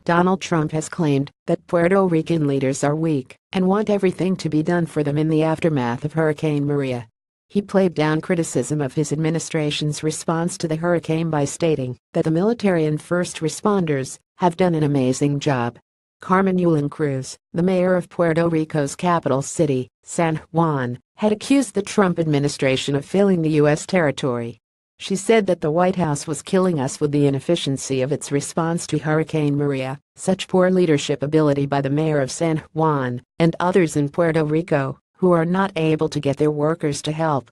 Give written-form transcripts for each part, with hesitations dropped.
Donald Trump has claimed that Puerto Rican leaders are weak and want everything to be done for them in the aftermath of Hurricane Maria. He played down criticism of his administration's response to the hurricane by stating that the military and first responders have done an amazing job. Carmen Yulín Cruz, the mayor of Puerto Rico's capital city, San Juan, had accused the Trump administration of failing the U.S. territory. She said that the White House was killing us with the inefficiency of its response to Hurricane Maria, such poor leadership ability by the mayor of San Juan and others in Puerto Rico, who are not able to get their workers to help.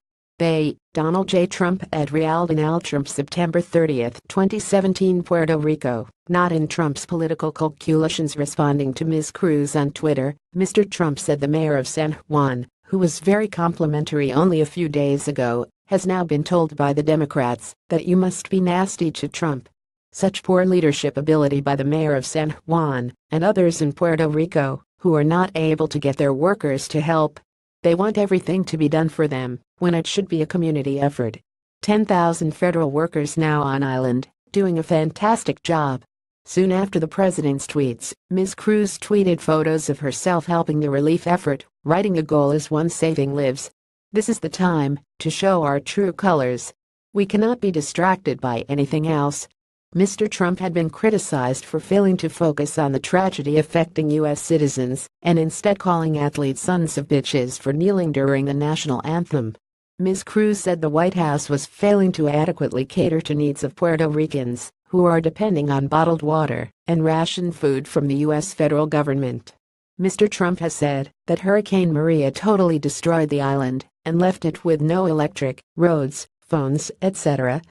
Donald J. Trump at Donald Trump September 30, 2017 Puerto Rico, not in Trump's political calculations. Responding to Ms. Cruz on Twitter, Mr. Trump said the mayor of San Juan, who was very complimentary only a few days ago, has now been told by the Democrats that you must be nasty to Trump. Such poor leadership ability by the mayor of San Juan and others in Puerto Rico, who are not able to get their workers to help. They want everything to be done for them, when it should be a community effort. 10,000 federal workers now on island, doing a fantastic job. Soon after the president's tweets, Ms. Cruz tweeted photos of herself helping the relief effort, writing the goal is one saving lives. This is the time to show our true colors. We cannot be distracted by anything else. Mr. Trump had been criticized for failing to focus on the tragedy affecting U.S. citizens and instead calling athletes sons of bitches for kneeling during the national anthem. Ms. Cruz said the White House was failing to adequately cater to needs of Puerto Ricans, who are depending on bottled water and ration food from the U.S. federal government. Mr. Trump has said that Hurricane Maria totally destroyed the island and left it with no electric, roads, phones, etc.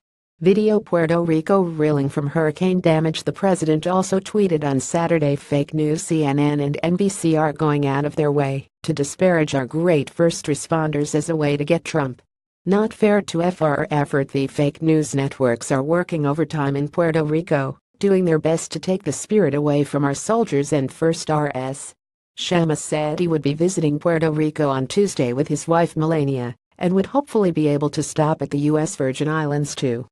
Video Puerto Rico reeling from hurricane damage. The president also tweeted on Saturday fake news CNN and NBC are going out of their way to disparage our great first responders as a way to get Trump. Not fair to FR effort. The fake news networks are working overtime in Puerto Rico, doing their best to take the spirit away from our soldiers and first RS. Shama said he would be visiting Puerto Rico on Tuesday with his wife Melania and would hopefully be able to stop at the U.S. Virgin Islands too.